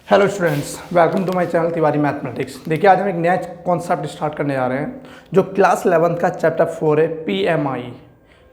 Hello students, welcome to my channel Tiwari mathematics. देखिए, आज हम एक नया कॉन्सेप्ट स्टार्ट करने जा रहे हैं जो क्लास 11th का चैप्टर 4 है, PMI,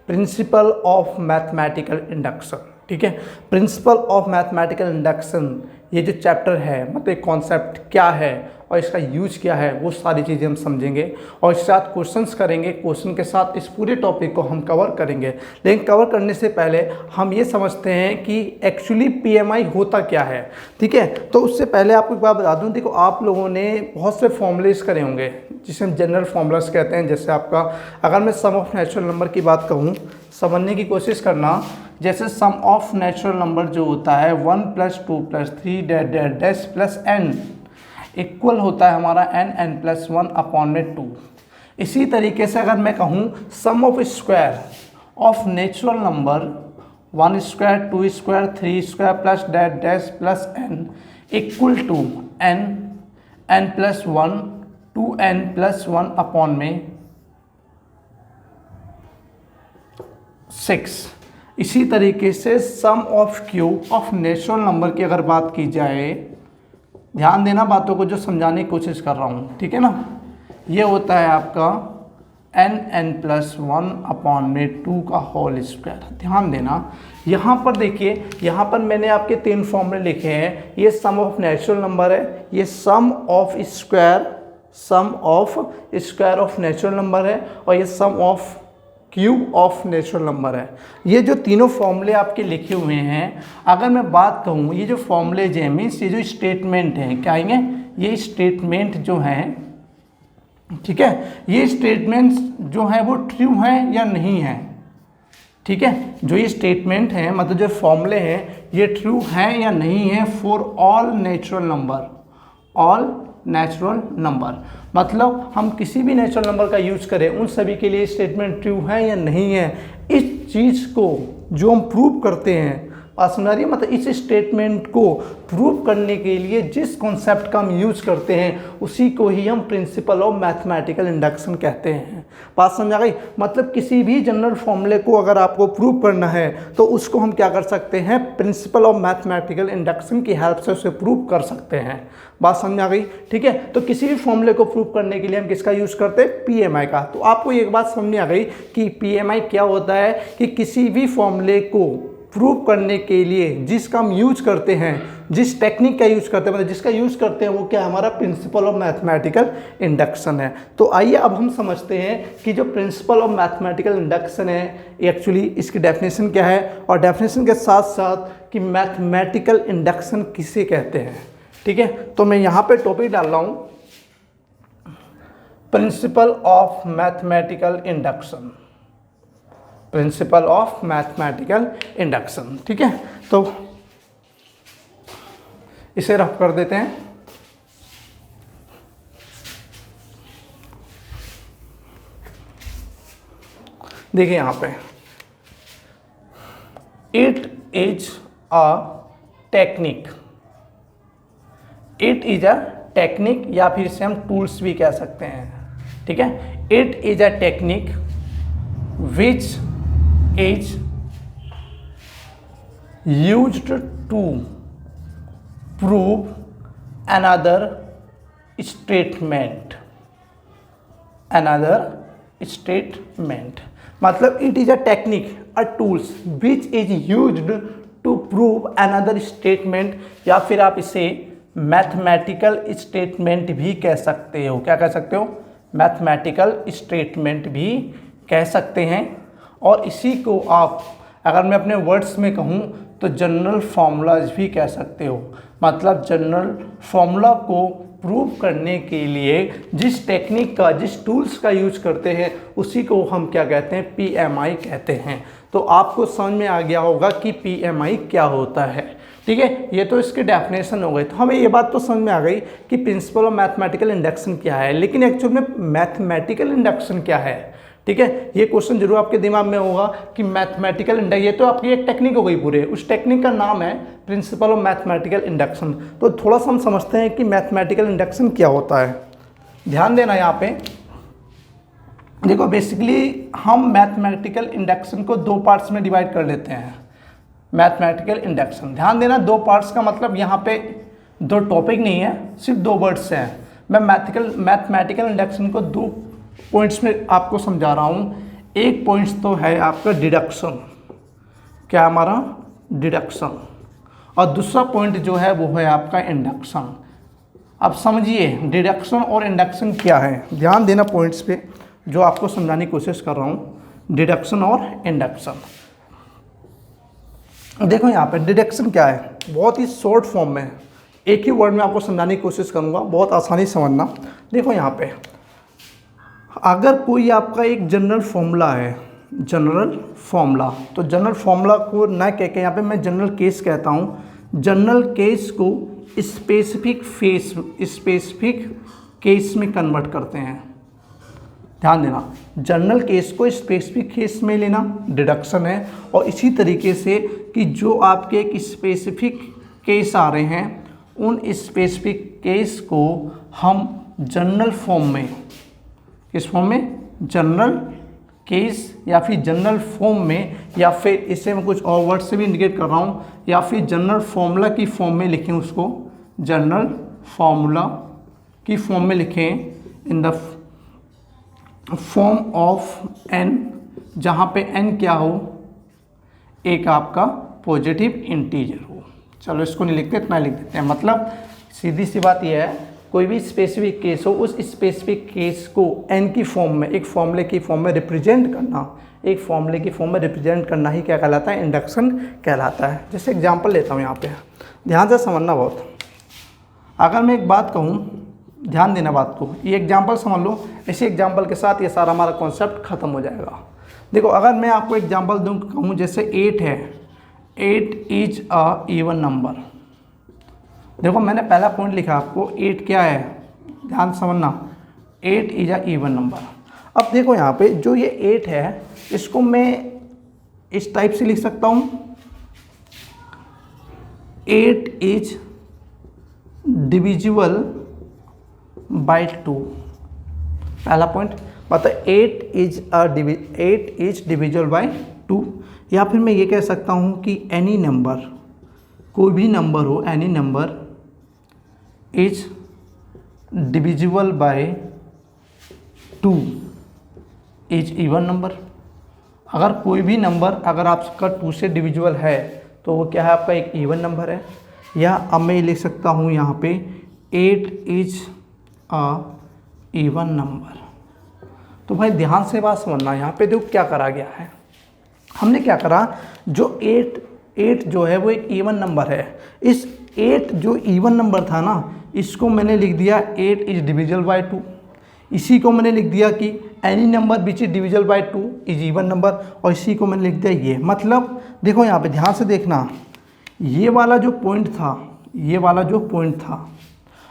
principle of mathematical induction. ठीक है, प्रिंसिपल ऑफ मैथमेटिकल इंडक्शन ये जो चैप्टर है, मतलब एक कॉन्सेप्ट क्या है और इसका यूज क्या है, वो सारी चीज़ें हम समझेंगे और इसके साथ क्वेश्चंस करेंगे। क्वेश्चन के साथ इस पूरे टॉपिक को हम कवर करेंगे। लेकिन कवर करने से पहले हम ये समझते हैं कि एक्चुअली पीएमआई होता क्या है। ठीक है, तो उससे पहले आपको एक बात बता दूं। देखो, आप लोगों ने बहुत से फॉर्मूलेस करे होंगे जिसे हम जनरल फॉर्मूलास कहते हैं। जैसे आपका, अगर मैं सम ऑफ नेचुरल नंबर की बात कहूँ, समझने की कोशिश करना। जैसे सम ऑफ नेचुरल नंबर जो होता है 1 + 2 + 3 डैश प्लस n इक्वल होता है हमारा n+1/2। इसी तरीके से अगर मैं कहूँ sum of square of natural number 1 square 2 square 3 square plus dash plus n equal to n+1 2n+1/6। इसी तरीके से sum of cube of natural number की अगर बात की जाए, ध्यान देना बातों को जो समझाने की कोशिश कर रहा हूँ, ठीक है ना। ये होता है आपका n+1/2 का होल स्क्वायर। ध्यान देना, यहाँ पर देखिए, यहाँ पर मैंने आपके 3 फॉर्मूले लिखे हैं। ये सम ऑफ नेचुरल नंबर है, ये sum of square of natural number है, और ये sum of cube of natural number है। ये जो तीनों फॉर्मूले आपके लिखे हुए हैं, अगर मैं बात कहूँ, ये जो फॉर्मूलेज हैं, मीन्स ये जो स्टेटमेंट हैं, क्या आएंगे, ये स्टेटमेंट जो हैं, ठीक है, ये स्टेटमेंट्स जो हैं वो ट्रू हैं या नहीं हैं। ठीक है, जो ये स्टेटमेंट हैं, मतलब जो फॉर्मूले हैं, ये ट्रू हैं या नहीं हैं फॉर ऑल नेचुरल नंबर। मतलब हम किसी भी नेचुरल नंबर का यूज करें, उन सभी के लिए स्टेटमेंट ट्रू है या नहीं है। इस चीज़ को जो हम प्रूव करते हैं, समझ रही है, मतलब इस स्टेटमेंट को प्रूव करने के लिए जिस कॉन्सेप्ट का हम यूज करते हैं, उसी को ही हम प्रिंसिपल ऑफ मैथमेटिकल इंडक्शन कहते हैं। बात समझ गई। मतलब किसी भी जनरल फॉर्मूले को अगर आपको प्रूव करना है तो उसको हम क्या कर सकते हैं, प्रिंसिपल ऑफ मैथमेटिकल इंडक्शन की हेल्प से उसे प्रूव कर सकते हैं। बात समझ आ गई। ठीक है, तो किसी भी फॉर्मूले को प्रूव करने के लिए हम किसका यूज करते हैं, पीएमआई का। तो आपको एक बात समझ में आ गई कि पीएमआई क्या होता है, कि किसी भी फॉर्मूले को प्रूव करने के लिए जिसका हम यूज करते हैं, जिस टेक्निक का यूज करते हैं, मतलब जिसका यूज करते हैं, वो क्या हमारा प्रिंसिपल ऑफ मैथमेटिकल इंडक्शन है। तो आइए अब हम समझते हैं कि जो प्रिंसिपल ऑफ मैथमेटिकल इंडक्शन है, एक्चुअली इसकी डेफिनेशन क्या है, और डेफिनेशन के साथ साथ कि मैथमेटिकल इंडक्शन किसे कहते हैं। ठीक है, तो मैं यहाँ पे टॉपिक डाल रहा हूँ, principle of mathematical induction, principle of mathematical induction. ठीक है, तो इसे रफ कर देते हैं। देखिए यहाँ पे, it is a technique, it is a technique, या फिर इसे हम टूल्स भी कह सकते हैं। ठीक है, it is a technique which is used to prove another statement। मतलब it is a technique, a tools which is used to prove another statement, या फिर आप इसे मैथमेटिकल स्टेटमेंट भी कह सकते हो। क्या कह सकते हो, मैथमेटिकल स्टेटमेंट भी कह सकते हैं। और इसी को आप, अगर मैं अपने वर्ड्स में कहूँ, तो जनरल फॉर्मूलाज भी कह सकते हो। मतलब जनरल फॉर्मूला को प्रूव करने के लिए जिस टेक्निक का, जिस टूल्स का यूज करते हैं, उसी को हम क्या कहते हैं, पीएमआई कहते हैं। तो आपको समझ में आ गया होगा कि पीएमआई क्या होता है। ठीक है, ये तो इसके डेफिनेशन हो गए। तो हमें ये बात तो समझ में आ गई कि प्रिंसिपल ऑफ मैथमेटिकल इंडक्शन क्या है, लेकिन एक्चुअल में मैथमेटिकल इंडक्शन क्या है। ठीक है, ये क्वेश्चन जरूर आपके दिमाग में होगा कि मैथमेटिकल इंडक्शन, ये तो आपकी एक टेक्निक हो गई पूरे, उस टेक्निक का नाम है प्रिंसिपल ऑफ मैथमेटिकल इंडक्शन। तो थोड़ा सा हम समझते हैं कि मैथमेटिकल इंडक्शन क्या होता है। ध्यान देना यहाँ पे, देखो बेसिकली हम मैथमेटिकल इंडक्शन को 2 पार्ट्स में डिवाइड कर लेते हैं। मैथमेटिकल इंडक्शन, ध्यान देना 2 पार्ट्स का मतलब यहाँ पे दो टॉपिक नहीं है, सिर्फ दो वर्ड्स हैं। मैं मैथमेटिकल इंडक्शन को दो पॉइंट्स में आपको समझा रहा हूँ। एक पॉइंट्स तो है आपका डिडक्शन, क्या हमारा डिडक्शन, और दूसरा पॉइंट जो है वो है आपका इंडक्शन। अब समझिए डिडक्शन और इंडक्शन क्या है, ध्यान देना पॉइंट्स पे जो आपको समझाने की कोशिश कर रहा हूँ, डिडक्शन और इंडक्शन। देखो यहाँ पे डिडक्शन क्या है, बहुत ही शॉर्ट फॉर्म में एक ही वर्ड में आपको समझाने की कोशिश करूँगा, बहुत आसानी से समझना। देखो यहाँ पे अगर कोई आपका एक जनरल फॉर्मूला है, जनरल फॉर्मूला, तो जनरल फॉर्मूला को ना कह के यहाँ पे मैं जनरल केस कहता हूँ। जनरल केस को स्पेसिफिक केस में कन्वर्ट करते हैं। ध्यान देना, जनरल केस को स्पेसिफिक केस में लेना डिडक्शन है, और इसी तरीके से कि जो आपके एक स्पेसिफिक केस आ रहे हैं उन स्पेसिफिक केस को हम जनरल फॉर्म में, किस फॉर्म में, जनरल केस या फिर जनरल फॉर्म में, या फिर इसे मैं कुछ और वर्ड से भी इंडिकेट कर रहा हूँ, या फिर जनरल फॉर्मूला की फॉर्म में लिखें, उसको जनरल फॉर्मूला की फॉर्म में लिखें, in the form of n, जहाँ पे एन क्या हो, एक आपका पॉजिटिव इंटीजर हो। चलो इसको नहीं लिखते, इतना लिख देते हैं। मतलब सीधी सी बात यह है, कोई भी स्पेसिफिक केस हो, उस स्पेसिफिक केस को एन की फॉर्म में, एक फॉर्मूले की फॉर्म में रिप्रेजेंट करना, एक फॉर्मूले की फॉर्म में रिप्रेजेंट करना ही क्या कहलाता है, इंडक्शन कहलाता है। जैसे एग्जांपल लेता हूँ यहाँ पे, ध्यान से समझना बहुत। अगर मैं एक बात कहूँ, ध्यान देना बात को, ये एग्जाम्पल समझ लो, इसी एग्जाम्पल के साथ ये सारा हमारा कॉन्सेप्ट खत्म हो जाएगा। देखो अगर मैं आपको एग्जाम्पल दूँ, कहूँ जैसे 8 है, 8 इज अ इवन नंबर। देखो मैंने पहला पॉइंट लिखा आपको, 8 क्या है, ध्यान समझना, 8 इज अ इवन नंबर। अब देखो यहाँ पे जो ये 8 है, इसको मैं इस टाइप से लिख सकता हूँ, 8 इज डिविजिबल बाय 2। पहला पॉइंट मतलब 8 इज डिविजिबल बाय 2। या फिर मैं ये कह सकता हूँ कि एनी नंबर, कोई भी नंबर हो, any number is divisible by 2 is even number. अगर कोई भी नंबर अगर आपका 2 से डिविजिबल है तो वो क्या है, आपका एक इवन नंबर है। या अब मैं लिख सकता हूँ यहाँ पे 8 इज अ इवन नंबर। तो भाई ध्यान से बात समझना, यहाँ पे देखो क्या करा गया है, हमने क्या करा, जो 8 जो है वो एक इवन नंबर है। इस 8 जो इवन नंबर था ना, इसको मैंने लिख दिया 8 इज डिविजिबल बाय 2। इसी को मैंने लिख दिया कि any number which is divisible by 2 is even number, और इसी को मैंने लिख दिया ये। मतलब देखो यहाँ पे ध्यान से देखना, ये वाला जो पॉइंट था, ये वाला जो पॉइंट था,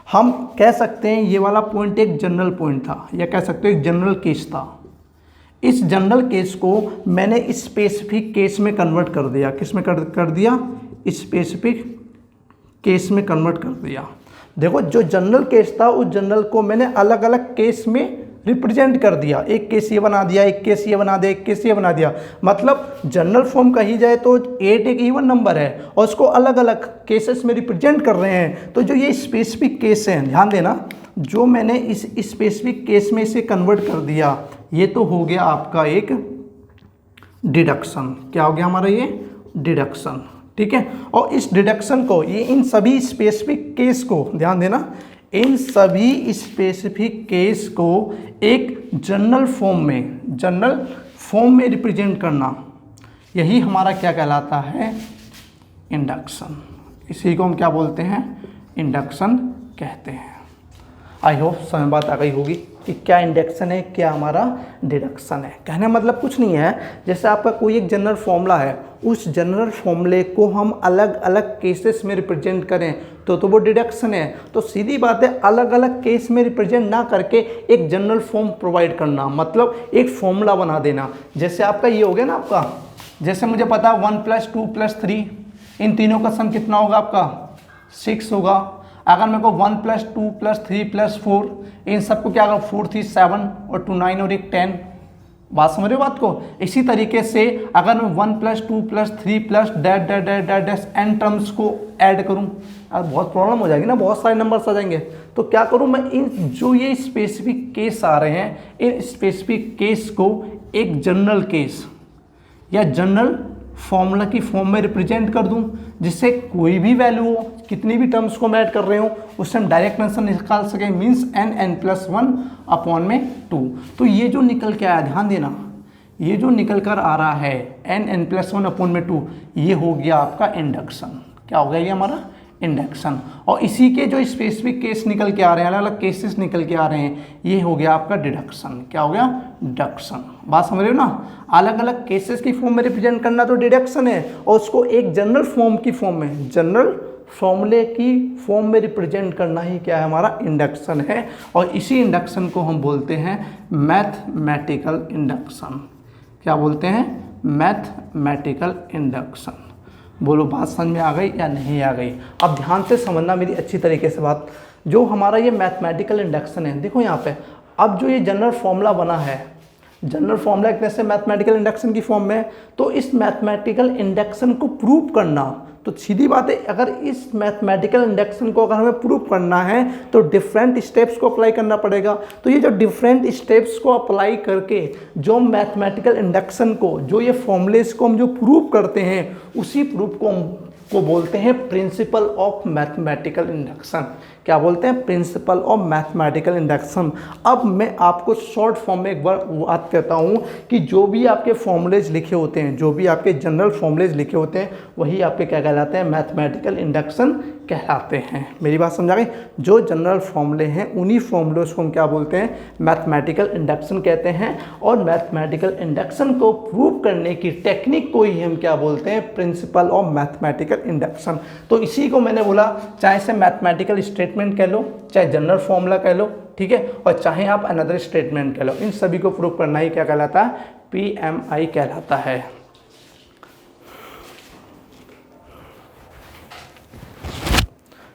हम कह सकते हैं ये वाला पॉइंट एक जनरल पॉइंट था, या कह सकते हैं एक जनरल केस था। इस जनरल केस को मैंने स्पेसिफिक केस में कन्वर्ट कर दिया। किस में कर दिया, स्पेसिफिक केस में कन्वर्ट कर दिया। देखो जो जनरल केस था, उस जनरल को मैंने अलग अलग केस में रिप्रेजेंट कर दिया। एक केस ये बना दिया, एक केस ये बना दिया, एक केस ये बना दिया। मतलब जनरल फॉर्म कही जाए तो 8 एक इवन नंबर है, और उसको अलग अलग केसेस में रिप्रेजेंट कर रहे हैं। तो जो ये स्पेसिफिक केस हैं, ध्यान देना, जो मैंने इस स्पेसिफिक केस में इसे कन्वर्ट कर दिया, ये तो हो गया आपका एक डिडक्शन। क्या हो गया हमारा, ये डिडक्शन, ठीक है। और इस डिडक्शन को, ये इन सभी स्पेसिफिक केस को, ध्यान देना, इन सभी स्पेसिफिक केस को एक जनरल फॉर्म में रिप्रेजेंट करना, यही हमारा क्या कहलाता है, इंडक्शन। इसी को हम क्या बोलते हैं, इंडक्शन कहते हैं। आई होप समझ बात आ गई होगी कि क्या इंडक्शन है, क्या हमारा डिडक्शन है। कहने मतलब कुछ नहीं है, जैसे आपका कोई एक जनरल फॉर्मूला है, उस जनरल फॉर्मूले को हम अलग अलग केसेस में रिप्रेजेंट करें तो वो डिडक्शन है। तो सीधी बात है, अलग अलग केस में रिप्रेजेंट ना करके एक जनरल फॉर्म प्रोवाइड करना, मतलब एक फॉर्मूला बना देना। जैसे आपका ये हो गया ना, आपका जैसे मुझे पता है 1 + 2 + 3, इन तीनों का सम कितना होगा, आपका 6 होगा। अगर मेरे को 1 + 2 + 3 + 4, इन सबको क्या अगर 4 थी 7 और 2 9 और एक 10, बात समझ रहे हो बात को। इसी तरीके से अगर मैं 1 + 2 + 3 + dash dash dash dash dash n terms को ऐड करूं, यार बहुत प्रॉब्लम हो जाएगी ना, बहुत सारे नंबर्स आ जाएंगे। तो क्या करूं मैं, इन जो ये स्पेसिफिक केस आ रहे हैं, इन स्पेसिफिक केस को एक जनरल केस या जनरल फॉर्मूला की फॉर्म में रिप्रेजेंट कर दूं, जिससे कोई भी वैल्यू हो, कितनी भी टर्म्स को मैं ऐड कर रहे हो, उससे हम डायरेक्ट आंसर निकाल सकें, मीन्स n+1/2। तो ये जो निकल के आया, ध्यान देना, ये जो निकल कर आ रहा है n+1/2, ये हो गया आपका इंडक्शन। क्या हो गया ये हमारा इंडक्शन। और इसी के जो स्पेसिफिक केस निकल के आ रहे हैं, अलग अलग केसेस निकल के आ रहे हैं, ये हो गया आपका डिडक्शन। क्या हो गया, डिडक्शन। बात समझ रहे हो ना, अलग अलग केसेस की फॉर्म में रिप्रेजेंट करना तो डिडक्शन है, और उसको एक जनरल फॉर्म की फॉर्म में, जनरल फॉर्मूले की फॉर्म में रिप्रेजेंट करना ही क्या है, हमारा इंडक्शन है। और इसी इंडक्शन को हम बोलते हैं मैथमेटिकल इंडक्शन। क्या बोलते हैं, मैथमेटिकल इंडक्शन। बोलो बात समझ में आ गई या नहीं आ गई। अब ध्यान से समझना मेरी अच्छी तरीके से बात। जो हमारा ये मैथमेटिकल इंडक्शन है, देखो यहाँ पे अब जो ये जनरल फॉर्मूला बना है, जनरल फॉर्मूला एक तरह से मैथमेटिकल इंडक्शन की फॉर्म में, तो इस मैथमेटिकल इंडक्शन को प्रूव करना, तो सीधी बात है, अगर इस मैथमेटिकल इंडक्शन को अगर हमें प्रूव करना है तो डिफरेंट स्टेप्स को अप्लाई करना पड़ेगा। तो ये जो डिफरेंट स्टेप्स को अप्लाई करके जो मैथमेटिकल इंडक्शन को, जो ये फॉर्मूलेस को हम जो प्रूव करते हैं, उसी प्रूफ को बोलते हैं प्रिंसिपल ऑफ मैथमेटिकल इंडक्शन। क्या बोलते हैं, प्रिंसिपल ऑफ मैथमेटिकल इंडक्शन। अब मैं आपको शॉर्ट फॉर्म में एक बार बात करता हूँ कि जो भी आपके फॉर्मूलेज लिखे होते हैं, जो भी आपके जनरल फॉर्मूलेज लिखे होते हैं, वही आपके क्या कहलाते हैं, मैथमेटिकल इंडक्शन कहलाते हैं। मेरी बात समझा गई। जो जनरल फॉर्मूले हैं, उन्हीं फॉर्मूलेज को हम क्या बोलते हैं, मैथमेटिकल इंडक्शन कहते हैं। और मैथमेटिकल इंडक्शन को प्रूव करने की टेक्निक को ही हम क्या बोलते हैं, प्रिंसिपल ऑफ मैथमेटिकल इंडक्शन। तो इसी को मैंने बोला, चाहे से मैथमेटिकल स्टेटमेंट कह लो, चाहे जनरल फॉर्मूला कह लो, ठीक है, और चाहे आप अनदर स्टेटमेंट कह लो, इन सभी को प्रूव करना ही क्या कहलाता है, PMI कहलाता है।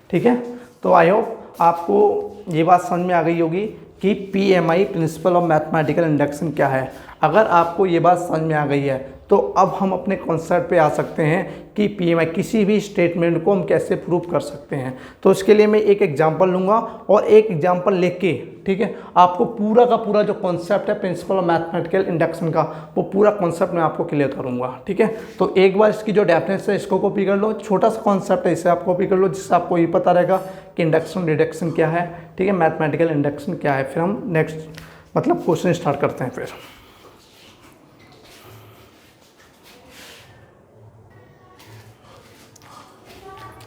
ठीक है, तो आई होप आपको ये बात समझ में आ गई होगी कि PMI principle of mathematical induction क्या है। अगर आपको ये बात समझ में आ गई है तो अब हम अपने कॉन्सेप्ट पे आ सकते हैं कि PMI किसी भी स्टेटमेंट को हम कैसे प्रूव कर सकते हैं। तो उसके लिए मैं एक एग्जांपल लूँगा और एक एग्जांपल लेके, ठीक है, आपको पूरा का पूरा जो कॉन्सेप्ट है प्रिंसिपल ऑफ मैथमेटिकल इंडक्शन का, वो पूरा कॉन्सेप्ट मैं आपको क्लियर करूँगा। ठीक है, तो एक बार इसकी जो डेफिनेशन है इसको कॉपी कर लो, छोटा सा कॉन्सेप्ट है, इसे आप कॉपी कर लो, जिससे आपको ये पता रहेगा कि इंडक्शन डिडक्शन क्या है, ठीक है, मैथमेटिकल इंडक्शन क्या है। फिर हम नेक्स्ट मतलब क्वेश्चन स्टार्ट करते हैं। फिर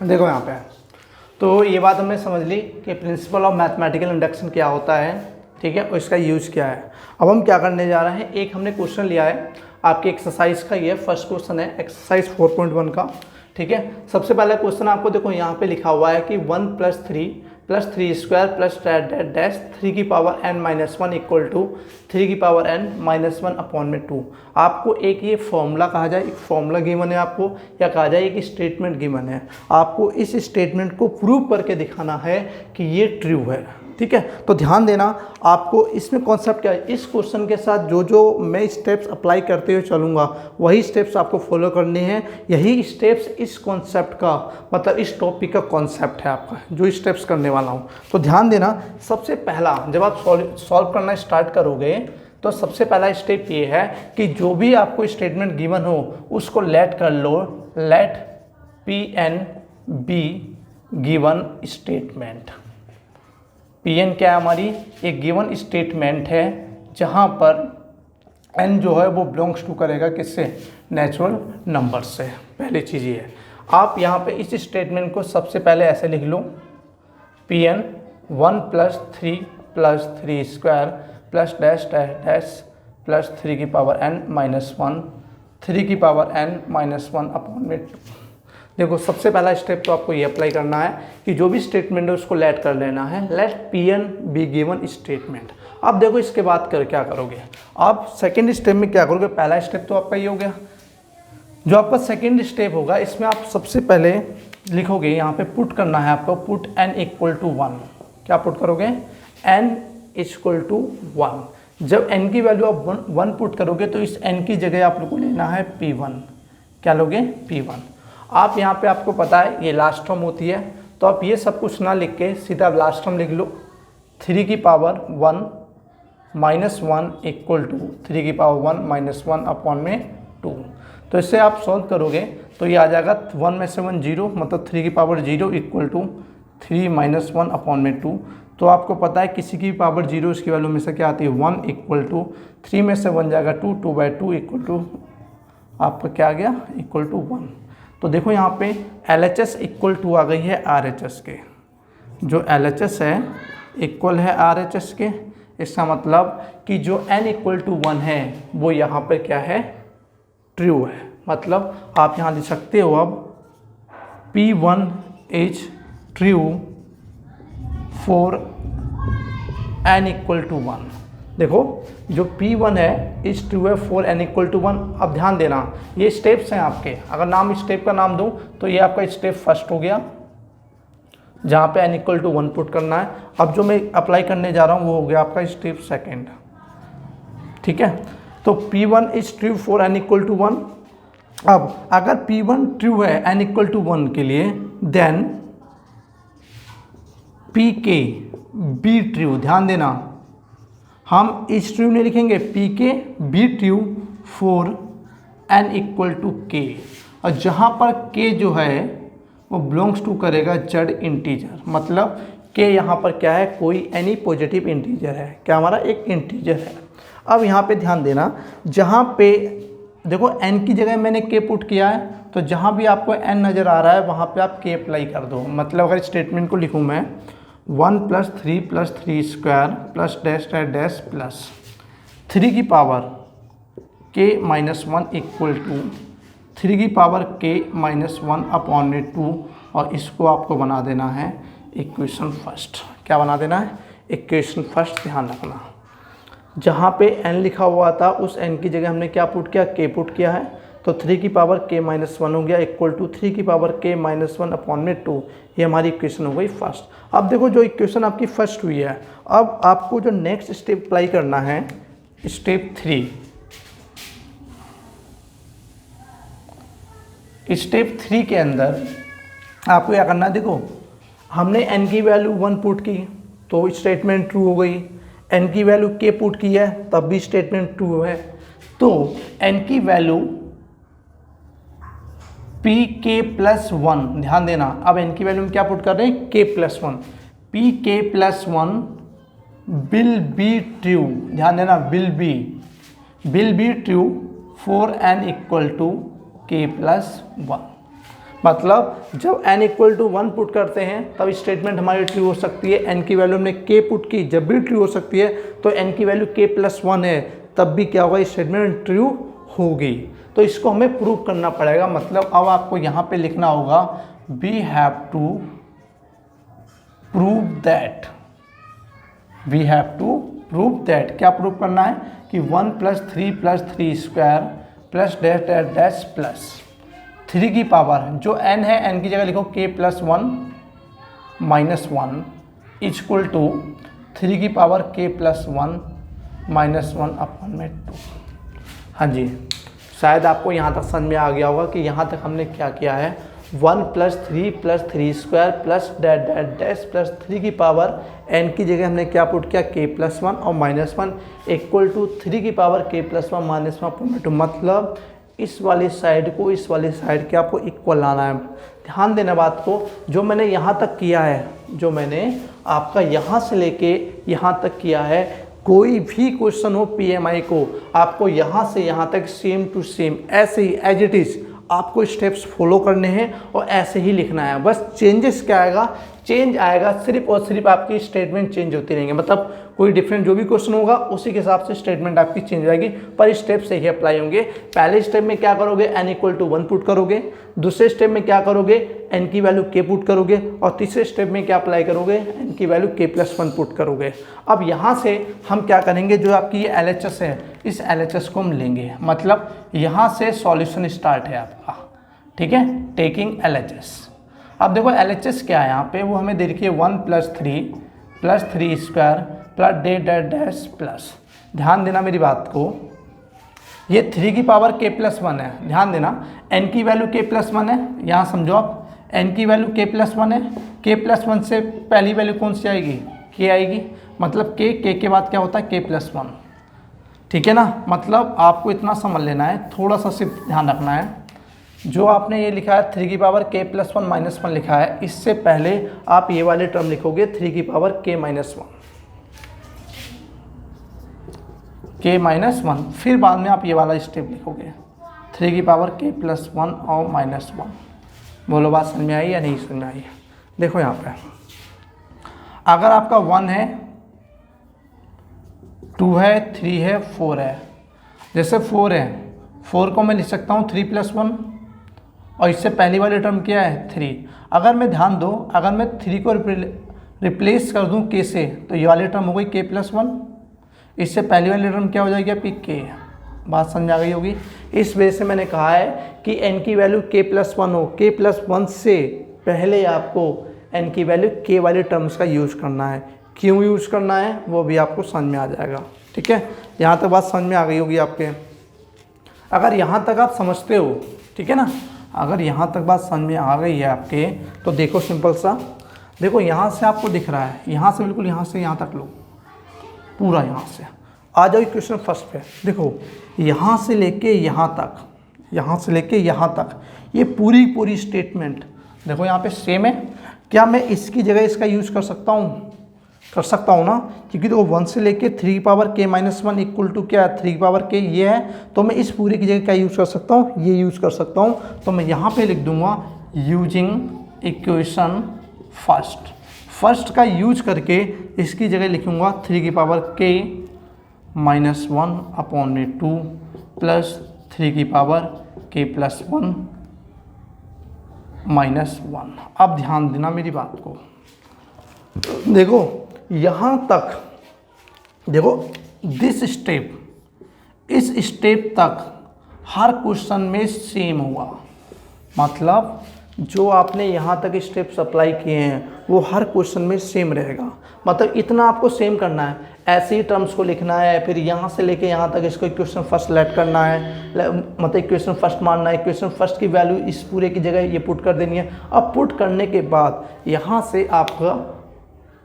देखो यहाँ पे, तो ये बात हमने समझ ली कि प्रिंसिपल ऑफ मैथमेटिकल इंडक्शन क्या होता है, ठीक है, और इसका यूज़ क्या है। अब हम क्या करने जा रहे हैं, एक हमने क्वेश्चन लिया है आपके एक्सरसाइज का, ये फर्स्ट क्वेश्चन है एक्सरसाइज 4.1 का। ठीक है, सबसे पहला क्वेश्चन आपको देखो यहाँ पे लिखा हुआ है कि 1 + 3 + 3² + डैश 3 की पावर n-1 इक्वल टू 3 की पावर n-1/2। आपको एक ये फॉर्मूला कहा जाए, एक फॉर्मूला गिवन है आपको, या कहा जाए एक स्टेटमेंट गिवन है, आपको इस स्टेटमेंट को प्रूव करके दिखाना है कि ये ट्रू है। ठीक है, तो ध्यान देना, आपको इसमें कॉन्सेप्ट क्या है, इस क्वेश्चन के साथ जो जो मैं स्टेप्स अप्लाई करते हुए चलूँगा वही स्टेप्स आपको फॉलो करने हैं। यही स्टेप्स इस कॉन्सेप्ट का मतलब इस टॉपिक का कॉन्सेप्ट है आपका, जो स्टेप्स करने वाला हूँ। तो ध्यान देना, सबसे पहला जब आप सॉल्व करना स्टार्ट करोगे तो सबसे पहला स्टेप ये है कि जो भी आपको स्टेटमेंट गिवन हो उसको लेट कर लो, let Pn be given statement. Pn क्या है, हमारी एक गिवन स्टेटमेंट है जहाँ पर n जो है वो बिलोंग्स टू करेगा किससे, नेचुरल नंबर से। पहली चीज़ ये है, आप यहाँ पे इस स्टेटमेंट को सबसे पहले ऐसे लिख लो, Pn 1 + 3 + 3² + डैश डैश डैश + 3 की पावर n-1 3 की पावर n-1/2। देखो सबसे पहला स्टेप तो आपको ये अप्लाई करना है कि जो भी स्टेटमेंट है उसको लेट कर लेना है, let Pn be given statement. अब देखो इसके बाद क्या करोगे, आप सेकंड स्टेप में क्या करोगे, पहला स्टेप तो आपका ये हो गया। जो आपका सेकंड स्टेप होगा इसमें आप सबसे पहले लिखोगे, यहाँ पे पुट करना है आपको, पुट n = 1। क्या पुट करोगे, n = 1। जब n की वैल्यू आप 1 पुट करोगे तो इस n की जगह आप लोग को लेना है P1। क्या लोगे? P1। आप यहाँ पे आपको पता है ये लास्ट टर्म होती है, तो आप ये सब कुछ ना लिख के सीधा लास्ट टर्म लिख लो 3 की पावर 1 माइनस 1 इक्वल टू 3 की पावर 1 माइनस 1 अपॉन में 2। तो इससे आप सॉल्व करोगे तो ये आ जाएगा 1 में से 1 0, मतलब 3 की power 0 equal to 3 minus 1 upon में 2। तो आपको पता है किसी की पावर 0 इसकी वैल्यू में से क्या आती है 1 इक्वल टू 3 में से 1 जाएगा 2, 2/2 इक्वल टू आपका क्या आ गया इक्वल टू 1। तो देखो यहाँ पे LHS इक्वल टू आ गई है RHS के, जो LHS है इक्वल है RHS के। इसका मतलब कि जो n इक्वल टू 1 है वो यहाँ पर क्या है ट्रू है। मतलब आप यहाँ लिख सकते हो अब P1 is true for n equal to 1। देखो जो P1 है इज ट्रू है फॉर n इक्वल टू 1। अब ध्यान देना ये स्टेप्स हैं आपके, अगर नाम स्टेप का नाम दूं तो ये आपका स्टेप फर्स्ट हो गया जहाँ पे n इक्वल टू 1 पुट करना है। अब जो मैं अप्लाई करने जा रहा हूँ वो हो गया आपका स्टेप सेकेंड। ठीक है, तो P1 is true for n equal to 1। अब अगर P1 ट्रू है n इक्वल टू 1 के लिए देन Pk बी ट्रू। ध्यान देना हम इस ट्रू नहीं लिखेंगे, Pk be true for n equal to k। और जहाँ पर k जो है वो बिलोंग्स टू करेगा जड़ इंटीजर, मतलब k यहाँ पर क्या है कोई एनी पॉजिटिव इंटीजर है, क्या हमारा एक इंटीजर है। अब यहाँ पे ध्यान देना जहाँ पे देखो n की जगह मैंने k पुट किया है, तो जहाँ भी आपको n नज़र आ रहा है वहाँ पे आप k अप्लाई कर दो। मतलब अगर स्टेटमेंट को लिखूँ मैं 1 + 3 + 3 square plus dash dash dash plus 3 की power k minus 1 equal to 3 की पावर k माइनस 1 अपॉन में 2, और इसको आपको बना देना है इक्वेशन फर्स्ट। क्या बना देना है इक्वेशन फर्स्ट। ध्यान रखना जहाँ पे n लिखा हुआ था उस n की जगह हमने क्या पुट किया k पुट किया है, तो 3 की पावर k माइनस 1 हो गया इक्वल टू 3 की पावर k माइनस 1 अपॉन में 2। ये हमारी इक्वेशन हो गई फर्स्ट। अब देखो जो इक्वेशन आपकी फर्स्ट हुई है, अब आपको जो नेक्स्ट स्टेप अप्लाई करना है स्टेप 3। स्टेप 3 के अंदर आपको क्या करना है, देखो हमने n की वैल्यू 1 पुट की तो स्टेटमेंट ट्रू हो गई, n की वैल्यू k पुट की है तब भी स्टेटमेंट ट्रू है। तो n की वैल्यू Pk प्लस 1, ध्यान देना अब n की वैल्यू में क्या पुट कर रहे हैं k plus 1, Pk plus 1 will be true. ध्यान देना will be true for n equal to k plus 1। मतलब जब n इक्वल टू 1 पुट करते हैं तब स्टेटमेंट हमारी ट्रू हो सकती है। n की वैल्यू हमने k पुट की जब भी ट्रू हो सकती है, तो n की वैल्यू k प्लस 1 है तब भी क्या होगा स्टेटमेंट ट्रू होगी। तो इसको हमें प्रूव करना पड़ेगा। मतलब अब आपको यहाँ पे लिखना होगा we have to prove that, we have to prove that. क्या प्रूव करना है कि 1 + 3 square plus dash dash dash plus 3 की पावर जो n है n की जगह लिखो k plus 1 minus 1 equal to 3 की power k plus 1 minus 1 upon में 2। हाँ जी, शायद आपको यहाँ तक समझ में आ गया होगा कि यहाँ तक हमने क्या किया है 1 + 3 square plus dash dash dash plus 3 की पावर n की जगह हमने क्या पुट किया k प्लस 1 और माइनस 1 इक्वल टू 3 की power k plus 1 minus 1 upon में 2। मतलब इस वाली साइड को इस वाली साइड के आपको इक्वल लाना है। ध्यान देना बात को, जो मैंने यहाँ तक किया है, जो मैंने आपका यहाँ से लेके यहाँ तक किया है, कोई भी क्वेश्चन हो PMI को आपको यहाँ से यहाँ तक सेम टू सेम ऐसे ही एज इट इज़ आपको स्टेप्स फॉलो करने हैं और ऐसे ही लिखना है। बस चेंजेस क्या आएगा, चेंज आएगा सिर्फ और सिर्फ आपकी स्टेटमेंट चेंज होती रहेंगे। मतलब कोई डिफरेंट जो भी क्वेश्चन होगा उसी के हिसाब से स्टेटमेंट आपकी चेंज आएगी, पर स्टेप से ही अप्लाई होंगे। पहले स्टेप में क्या करोगे n इक्वल टू 1 पुट करोगे, दूसरे स्टेप में क्या करोगे n की वैल्यू k पुट करोगे, और तीसरे स्टेप में क्या अप्लाई करोगे n की वैल्यू k प्लस 1 पुट करोगे। अब यहाँ से हम क्या करेंगे, जो आपकी ये LHS है इस LHS को हम लेंगे। मतलब यहाँ से सॉल्यूशन स्टार्ट है आपका, ठीक है, टेकिंग LHS। अब देखो LHS क्या है यहाँ पे, वो हमें दे रखी है 1 + 3 + 3 square plus day dash dash plus ध्यान देना मेरी बात को, ये 3 की पावर k+1 है, ध्यान देना, n की वैल्यू k+1 है, यहाँ समझो आप, n की वैल्यू k+1 है, k+1 से पहली वैल्यू कौन सी आएगी, k आएगी, मतलब k के बाद क्या होता है k+1, ठीक है ना। मतलब आपको इतना समझ लेना है, थोड़ा सा सिर्फ ध्यान रखना है, जो आपने ये लिखा है 3 की पावर k+1 -1 लिखा है, इससे पहले आप ये वाले टर्म लिखोगे 3 की पावर k-1, फिर बाद में आप ये वाला स्टेप लिखोगे 3 की पावर k+1 और -1। बोलो बात समझ में आई या नहीं समझ में आई। देखो यहाँ पे अगर आपका 1 है, 2 है, 3 है, 4 है, जैसे 4 है, 4 को मैं लिख सकता हूँ 3+1 और इससे पहली वाली टर्म क्या है 3। अगर मैं ध्यान दो, अगर मैं 3 को रिप्लेस कर दूँ k से, तो ये वाली टर्म हो गई k+1, इससे पहली वाली टर्म क्या हो जाएगी आपकी k। बात समझ आ गई होगी। इस वजह से मैंने कहा है कि n की वैल्यू k+1 हो, k+1 से पहले आपको n की वैल्यू k वाले टर्म्स का यूज करना है। क्यों यूज करना है वो भी आपको समझ में आ जाएगा, ठीक है। यहाँ तक बात समझ में आ गई होगी आपके। अगर यहाँ तक आप समझते हो, ठीक है ना, अगर यहाँ तक बात समझ में आ गई है आपके, तो देखो सिंपल सा, देखो यहाँ से आपको दिख रहा है, यहाँ से बिल्कुल यहाँ से यहाँ तक लो, पूरा यहाँ से आ जाओ इक्वेशन फर्स्ट पे। देखो यहाँ से लेके यहाँ तक, यहाँ से लेके यहाँ तक, ये पूरी स्टेटमेंट देखो यहाँ पे सेम है। क्या मैं इसकी जगह इसका यूज़ कर सकता हूँ? कर सकता हूँ ना, क्योंकि देखो 1 से लेके 3 की पावर k-1 इक्वल टू क्या है 3 की पावर k ये है, तो मैं इस पूरे की जगह क्या यूज़ कर सकता हूँ, ये यूज़ कर सकता हूँ। तो मैं यहाँ पे लिख दूंगा यूजिंग इक्वेशन फर्स्ट का यूज करके इसकी जगह लिखूंगा 3 की पावर k-1 अपॉन में 2 प्लस 3 की पावर k+1 -1। अब ध्यान देना मेरी बात को, देखो यहाँ तक, देखो दिस स्टेप, इस स्टेप तक हर क्वेश्चन में सेम होगा। मतलब जो आपने यहाँ तक स्टेप्स अप्लाई किए हैं वो हर क्वेश्चन में सेम रहेगा। मतलब इतना आपको सेम करना है, ऐसे ही टर्म्स को लिखना है, फिर यहाँ से लेके यहाँ तक इसको इक्वेशन फर्स्ट लेट करना है, मतलब इक्वेशन फर्स्ट मानना है, इक्वेशन फर्स्ट की वैल्यू इस पूरे की जगह ये पुट कर देनी है। अब पुट करने के बाद यहाँ से आपका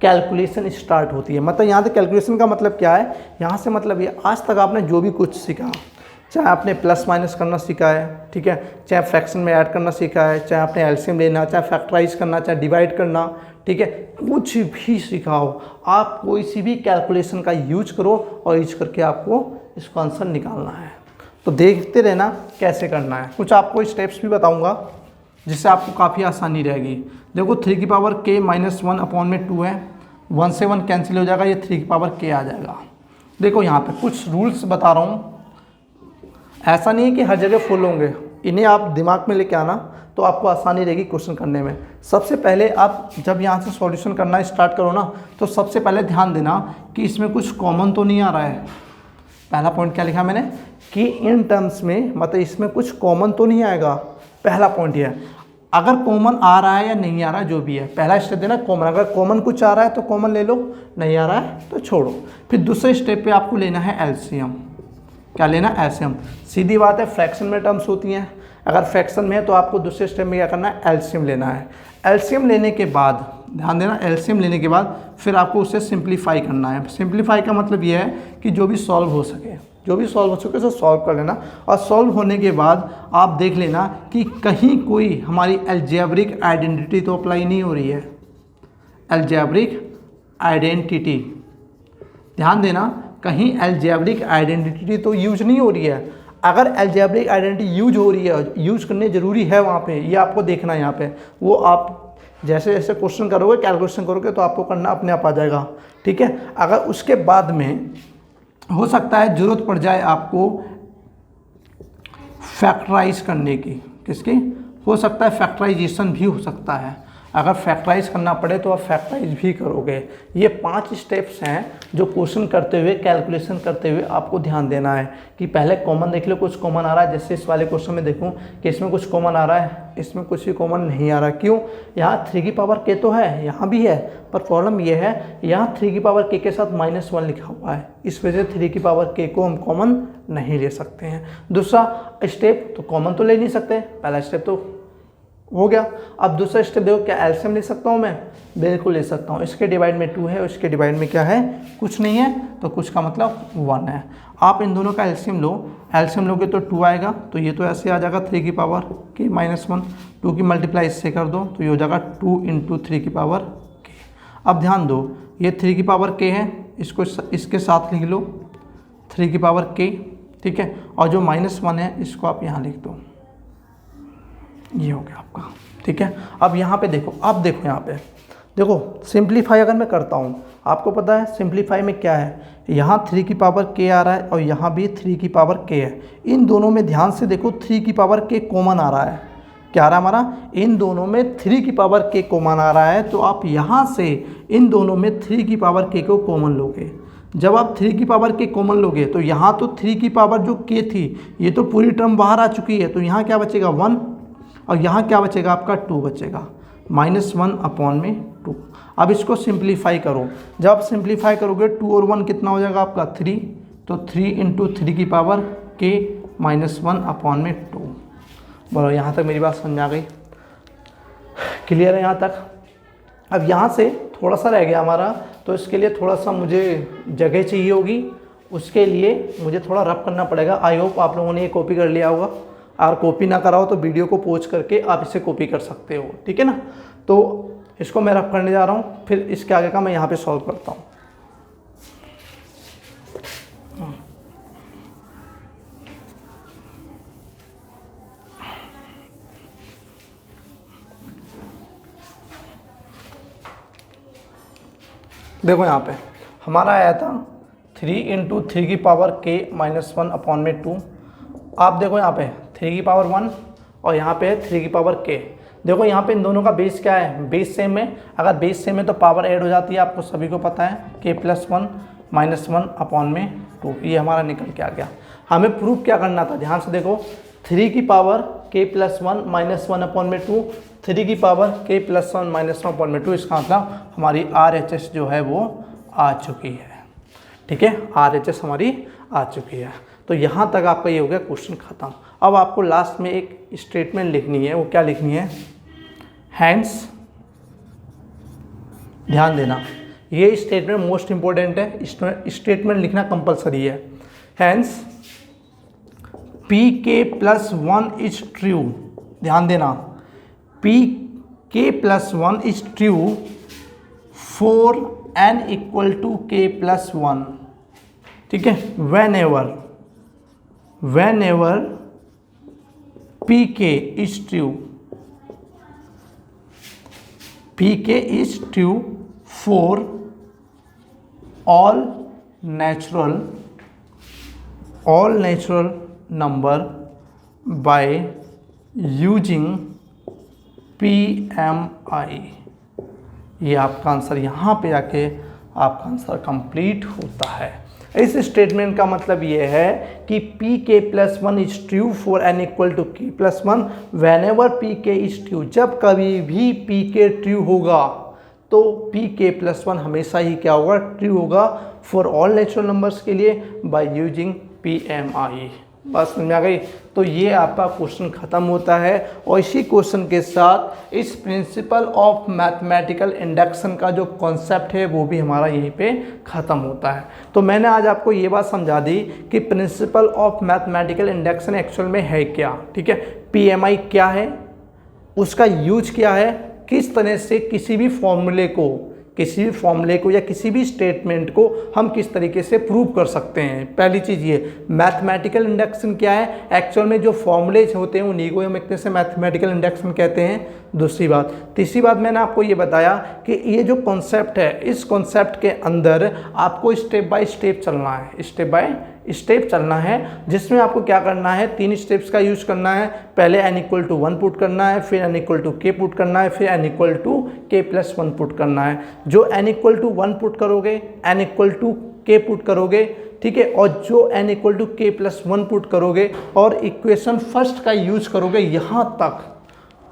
कैलकुलेशन स्टार्ट होती है। मतलब यहाँ से कैलकुलेशन का मतलब क्या है, यहाँ से मतलब ये आज तक आपने जो भी कुछ सीखा, चाहे आपने प्लस माइनस करना सीखा है, ठीक है, चाहे फ्रैक्शन में ऐड करना सीखा है, चाहे आपने एलसीएम लेना, चाहे फैक्टराइज करना, चाहे डिवाइड करना, ठीक है, कुछ भी सीखा हो, आप कोई सी भी कैलकुलेशन का यूज करो और यूज करके आपको इसका आंसर निकालना है। तो देखते रहना कैसे करना है। कुछ आपको स्टेप्स भी बताऊँगा जिससे आपको काफ़ी आसानी रहेगी। देखो 3 की पावर k-1 अपॉन में 2 है, 1 से 1 कैंसिल हो जाएगा, ये 3 की पावर k आ जाएगा। देखो यहाँ पे कुछ रूल्स बता रहा हूँ, ऐसा नहीं है कि हर जगह फुल होंगे, इन्हें आप दिमाग में लेके आना तो आपको आसानी रहेगी क्वेश्चन करने में। सबसे पहले आप जब यहाँ से सॉल्यूशन करना स्टार्ट करो ना, तो सबसे पहले ध्यान देना कि इसमें कुछ कॉमन तो नहीं आ रहा है। पहला पॉइंट क्या लिखा मैंने कि इन टर्म्स में, मतलब इसमें कुछ कॉमन तो नहीं आएगा। पहला पॉइंट ये है, अगर कॉमन आ रहा है या नहीं आ रहा है जो भी है, पहला स्टेप देना कॉमन। अगर कॉमन कुछ आ रहा है तो कॉमन ले लो, नहीं आ रहा है तो छोड़ो। फिर दूसरे स्टेप पे आपको लेना है एलसीएम। क्या लेना है? एलसीएम। सीधी बात है, फ्रैक्शन में टर्म्स होती हैं, अगर फ्रैक्शन में है तो आपको दूसरे स्टेप में क्या करना है, एलसीएम लेना है। एलसीएम लेने के बाद ध्यान देना, एलसीएम लेने के बाद फिर आपको उसे सिंप्लीफाई करना है। सिंप्लीफाई का मतलब ये है कि जो भी सॉल्व हो सके, जो भी सॉल्व हो सके उसे सॉल्व कर लेना, और सॉल्व होने के बाद आप देख लेना कि कहीं कोई हमारी अलजेब्रिक आइडेंटिटी तो अप्लाई नहीं हो रही है। अलजेब्रिक आइडेंटिटी, ध्यान देना, कहीं अलजेब्रिक आइडेंटिटी तो यूज नहीं हो रही है। अगर अलजेब्रिक आइडेंटिटी यूज हो रही है, यूज करने ज़रूरी है वहाँ पे, ये आपको देखना है यहाँ पे। वो आप जैसे जैसे क्वेश्चन करोगे, कैलकुलेशन करोगे तो आपको करना अपने आप आ जाएगा, ठीक है। अगर उसके बाद में हो सकता है ज़रूरत पड़ जाए आपको फैक्टराइज करने की, किसकी? हो सकता है फैक्टराइजेशन भी हो सकता है। अगर फैक्टराइज करना पड़े तो आप फैक्टराइज भी करोगे। ये 5 स्टेप्स हैं जो क्वेश्चन करते हुए, कैलकुलेशन करते हुए आपको ध्यान देना है कि पहले कॉमन देख लो, कुछ कॉमन आ रहा है। जैसे इस वाले क्वेश्चन में देखूं कि इसमें कुछ कॉमन आ रहा है, इसमें कुछ भी कॉमन नहीं आ रहा। क्यों? यहाँ 3 की पावर k तो है, यहाँ भी है, पर प्रॉब्लम ये है यहाँ 3 की पावर k के साथ -1 लिखा हुआ है, इस वजह से 3 की पावर k को हम कॉमन नहीं ले सकते हैं। दूसरा स्टेप तो कॉमन तो ले नहीं सकते, पहला स्टेप तो हो गया। अब दूसरा स्टेप देखो, क्या एलसीएम ले सकता हूँ मैं? बिल्कुल ले सकता हूँ। इसके डिवाइड में 2 है, उसके डिवाइड में क्या है? कुछ नहीं है, तो कुछ का मतलब 1 है। आप इन दोनों का एलसीएम लो, एलसीएम लोगे तो 2 आएगा, तो ये तो ऐसे आ जाएगा 3 की पावर k -1, 2 की मल्टीप्लाई इससे कर दो तो ये हो जाएगा 2 × 3 की पावर k। अब ध्यान दो, ये 3 की पावर k है, इसको इसके साथ लिख लो 3 की पावर k, ठीक है, और जो -1 है इसको आप यहाँ लिख दो, ये हो गया आपका, ठीक है। अब यहाँ पे देखो, अब देखो यहाँ पे देखो, सिंप्लीफाई अगर मैं करता हूँ, आपको पता है सिंप्लीफाई में क्या है, यहाँ 3 की पावर k आ रहा है और यहाँ भी 3 की पावर k है। इन दोनों में ध्यान से देखो 3 की पावर k कॉमन आ रहा है। क्या आ रहा है हमारा? इन दोनों में 3 की पावर k कॉमन आ रहा है, तो आप यहाँ से इन दोनों में 3 की पावर k को कॉमन लोगे। जब आप 3 की पावर k कॉमन लोगे तो यहाँ तो 3 की पावर जो k थी ये तो पूरी टर्म बाहर आ चुकी है, तो यहाँ क्या बचेगा? 1, और यहाँ क्या बचेगा? आपका 2 बचेगा, -1/2। अब इसको सिंप्लीफाई करो, जब आप सिंप्लीफाई करोगे 2 और 1 कितना हो जाएगा आपका? 3, तो 3 × 3 की पावर k -1/2। बोलो यहाँ तक मेरी बात समझ आ गई? क्लियर है यहाँ तक? अब यहाँ से थोड़ा सा रह गया हमारा, तो इसके लिए थोड़ा सा मुझे जगह चाहिए होगी, उसके लिए मुझे थोड़ा रफ करना पड़ेगा। आई होप आप लोगों ने ये कॉपी कर लिया होगा, और कॉपी ना कराओ तो वीडियो को पॉज करके आप इसे कॉपी कर सकते हो, ठीक है ना। तो इसको मैं रफ करने जा रहा हूँ, फिर इसके आगे का मैं यहाँ पे सॉल्व करता हूँ। देखो यहाँ पे हमारा आया था 3 × 3 की पावर k -1/2। आप देखो यहाँ पे 3 की पावर 1 और यहाँ पे है 3 की पावर k। देखो यहाँ पे इन दोनों का बेस क्या है? बेस सेम है। अगर बेस सेम है तो पावर ऐड हो जाती है, आपको सभी को पता है, k + 1 -1/2। ये हमारा निकल के आ गया। हमें प्रूफ क्या करना था? ध्यान से देखो, 3 की पावर k + 1 -1/2, 3 की पावर k + 1 -1/2, इसका मतलब हमारी RHS जो है वो आ चुकी है, ठीक है, RHS हमारी आ चुकी है। तो यहाँ तक आपका ये हो गया क्वेश्चन ख़त्म। अब आपको लास्ट में एक स्टेटमेंट लिखनी है, वो क्या लिखनी है? हैंस, ध्यान देना, ये स्टेटमेंट मोस्ट इंपॉर्टेंट है, स्टेटमेंट लिखना कंपलसरी है। हैंस pk + 1 इज ट्रू, ध्यान देना, pk + 1 is true for n = k + 1, ठीक है। whenever pk is true, pk is true for all natural number by using PMI। ये आपका आंसर, यहाँ पे आके आपका आंसर कंप्लीट होता है। इस स्टेटमेंट का मतलब ये है कि pk + 1 is true for n = k + 1 whenever pk is true. जब कभी भी pk ट्रू होगा तो pk + 1 हमेशा ही क्या होगा? ट्रू होगा फॉर ऑल नेचुरल नंबर्स के लिए बाय यूजिंग PMI। बस समझ में आ गई? तो ये आपका क्वेश्चन ख़त्म होता है, और इसी क्वेश्चन के साथ इस प्रिंसिपल ऑफ मैथमेटिकल इंडक्शन का जो कॉन्सेप्ट है वो भी हमारा यहीं पे ख़त्म होता है। तो मैंने आज आपको ये बात समझा दी कि principle of mathematical induction actual में है क्या, ठीक है, PMI क्या है, उसका यूज क्या है, किस तरह से किसी भी फॉर्मूले को या किसी भी स्टेटमेंट को हम किस तरीके से प्रूव कर सकते हैं। पहली चीज़ ये मैथमेटिकल इंडक्शन क्या है, एक्चुअल में जो फॉर्मूलेज होते हैं उन्हीं को हम एक तरह से मैथमेटिकल इंडक्शन कहते हैं। दूसरी बात, तीसरी बात मैंने आपको ये बताया कि ये जो कॉन्सेप्ट है, इस कॉन्सेप्ट के अंदर आपको स्टेप बाय स्टेप चलना है, स्टेप बाय स्टेप चलना है, जिसमें आपको क्या करना है, 3 स्टेप्स का यूज करना है। पहले n = 1 पुट करना है, फिर n = k पुट करना है, फिर n = k+1 पुट करना है। जो n = 1 पुट करोगे, n = k पुट करोगे, ठीक है, और जो n = k+1 पुट करोगे और इक्वेशन फर्स्ट का यूज करोगे, यहाँ तक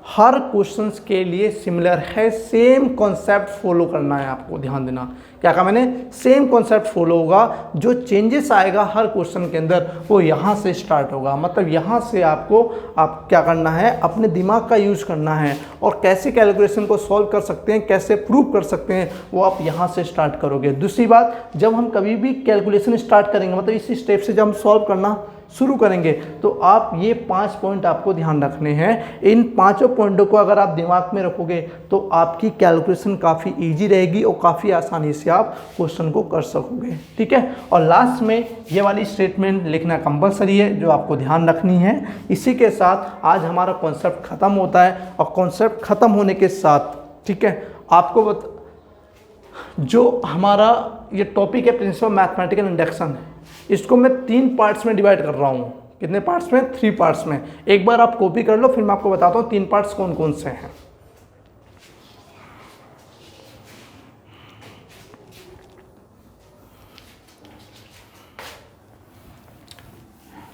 हर क्वेश्चंस के लिए सिमिलर है, सेम कॉन्सेप्ट फॉलो करना है आपको। ध्यान देना, क्या कहा मैंने, सेम कॉन्सेप्ट फॉलो होगा। जो चेंजेस आएगा हर क्वेश्चन के अंदर वो यहाँ से स्टार्ट होगा। मतलब यहाँ से आपको क्या करना है, अपने दिमाग का यूज करना है और कैसे कैलकुलेशन को सॉल्व कर सकते हैं, कैसे प्रूव कर सकते हैं, वो आप यहाँ से स्टार्ट करोगे। दूसरी बात, जब हम कभी भी कैलकुलेशन स्टार्ट करेंगे, मतलब इसी स्टेप से जब हम सॉल्व करना शुरू करेंगे, तो आप ये 5 पॉइंट आपको ध्यान रखने हैं। इन 5 पॉइंटों को अगर आप दिमाग में रखोगे तो आपकी कैलकुलेशन काफ़ी इजी रहेगी और काफ़ी आसानी से आप क्वेश्चन को कर सकोगे, ठीक है। और लास्ट में ये वाली स्टेटमेंट लिखना कंपलसरी है, जो आपको ध्यान रखनी है। इसी के साथ आज हमारा कॉन्सेप्ट ख़त्म होता है और कॉन्सेप्ट ख़त्म होने के साथ, ठीक है, आपको जो हमारा ये टॉपिक है प्रिंसिपल मैथमेटिकल इंडक्शन है, इसको मैं 3 पार्ट्स में डिवाइड कर रहा हूँ। कितने पार्ट्स में? 3 पार्ट्स में। एक बार आप कॉपी कर लो, फिर मैं आपको बताता हूँ 3 पार्ट्स कौन कौन से हैं।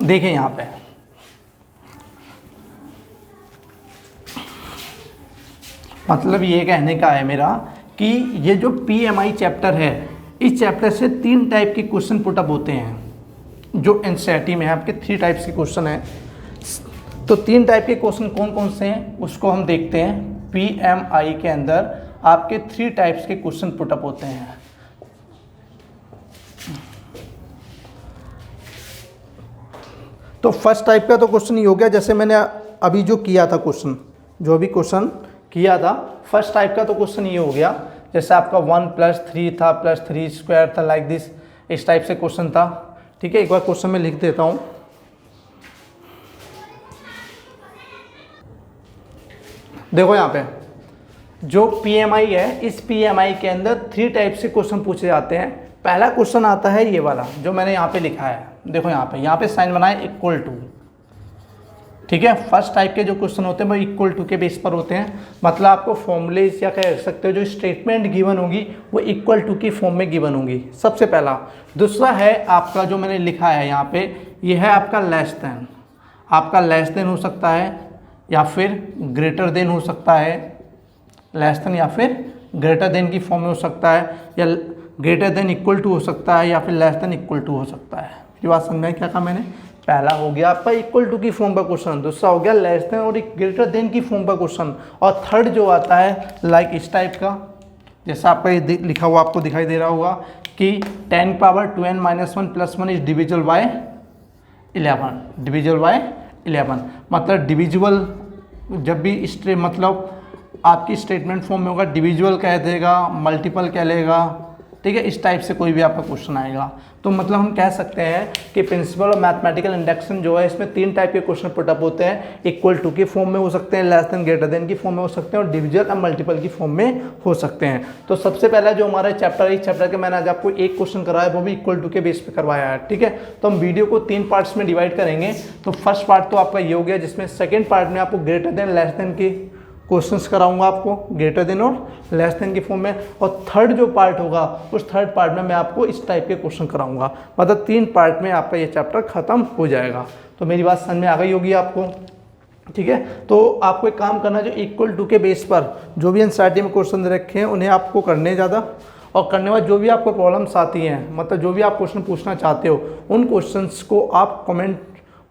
देखें यहाँ पे, मतलब ये कहने का है मेरा कि ये जो PMI चैप्टर है, इस चैप्टर से 3 टाइप के क्वेश्चन पुटअप होते हैं। जो NCERT में है आपके 3 टाइप्स के क्वेश्चन हैं। तो 3 टाइप के क्वेश्चन कौन कौन से हैं उसको हम देखते हैं। PMI के अंदर आपके 3 टाइप्स के क्वेश्चन पुटअप होते हैं। तो फर्स्ट टाइप का तो क्वेश्चन ये हो गया, जैसे मैंने अभी जो किया था क्वेश्चन, जो अभी क्वेश्चन किया था, फर्स्ट टाइप का तो क्वेश्चन ये हो गया, जैसे आपका 1 + 3 था, +3² था, लाइक दिस, इस टाइप से क्वेश्चन था, ठीक है। एक बार क्वेश्चन में लिख देता हूँ। देखो यहाँ पे जो PMI है, इस PMI के अंदर 3 टाइप से क्वेश्चन पूछे जाते हैं। पहला क्वेश्चन आता है ये वाला जो मैंने यहाँ पे लिखा है, देखो यहाँ पे साइन बनाए =, ठीक है। फर्स्ट टाइप के जो क्वेश्चन होते हैं वो =, के बेस पर होते हैं। मतलब आपको फॉर्मूलेज या कह सकते हो जो स्टेटमेंट गिवन होगी वो =, की फॉर्म में गिवन होगी, सबसे पहला। दूसरा है आपका जो मैंने लिखा है यहाँ पे, ये है आपका लेस देन। आपका लेस देन हो सकता है या फिर ग्रेटर देन हो सकता है, लेस देन या फिर ग्रेटर देन की फॉर्म में हो सकता है, या ग्रेटर देन =, हो सकता है, या फिर लेस देन = हो सकता है। ये बात समझ में क्या कहा मैंने? पहला हो गया आपका =, की फॉर्म का क्वेश्चन, दूसरा हो गया लेस देन और ग्रेटर देन की फॉर्म का क्वेश्चन, और थर्ड जो आता है लाइक इस टाइप का, जैसा आपका ये लिखा हुआ आपको दिखाई दे रहा होगा कि 10 × 2n - 1 + 1 is divisible by 11, divisible by 11। मतलब डिविजिबल जब भी मतलब आपकी स्टेटमेंट फॉर्म में होगा, डिविजिबल कह देगा, मल्टीपल कह लेगा, ठीक है। इस टाइप से कोई भी आपका क्वेश्चन आएगा। तो मतलब हम कह सकते हैं कि प्रिंसिपल ऑफ मैथमेटिकल इंडक्शन जो है, इसमें 3 टाइप के क्वेश्चन पुटअप होते हैं। =, की फॉर्म में हो सकते हैं, लेस देन ग्रेटर देन की फॉर्म में हो सकते हैं, और डिविजल और मल्टीपल की फॉर्म में हो सकते हैं। तो सबसे पहला जो हमारा चैप्टर है, इस चैप्टर के मैंने आज आपको एक क्वेश्चन कराया, वो भी =, के बेस पे करवाया है, ठीक है। तो हम वीडियो को 3 पार्ट्स में डिवाइड करेंगे। तो फर्स्ट पार्ट तो आपका ये हो गया, जिसमें सेकेंड पार्ट में आपको ग्रेटर देन लेस देन की क्वेश्चंस कराऊंगा आपको, ग्रेटर देन और लेस देन की फॉर्म में, और थर्ड जो पार्ट होगा उस थर्ड पार्ट में मैं आपको इस टाइप के क्वेश्चन कराऊंगा। मतलब 3 पार्ट में आपका ये चैप्टर खत्म हो जाएगा। तो मेरी बात समझ में आ गई होगी आपको, ठीक है। तो आपको एक काम करना, जो =, के बेस पर जो भी NCERT में क्वेश्चन रखे हैं उन्हें आपको करने ज़्यादा, और करने बाद जो भी आपको प्रॉब्लम्स आती हैं, मतलब जो भी आप क्वेश्चन पूछना चाहते हो, उन क्वेश्चंस को आप कमेंट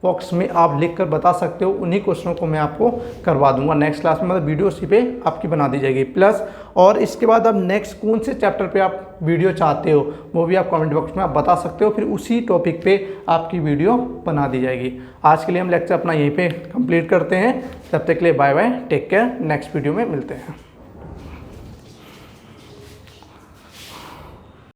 बॉक्स में आप लिख कर बता सकते हो। उन्हीं क्वेश्चनों को मैं आपको करवा दूंगा नेक्स्ट क्लास में, मतलब वीडियो उसी पे आपकी बना दी जाएगी। प्लस और इसके बाद आप नेक्स्ट कौन से चैप्टर पे आप वीडियो चाहते हो वो भी आप कमेंट बॉक्स में आप बता सकते हो, फिर उसी टॉपिक पे आपकी वीडियो बना दी जाएगी। आज के लिए हम लेक्चर अपना यहीं पे कंप्लीट करते हैं। तब तक के लिए bye bye, take care, next video में मिलते हैं।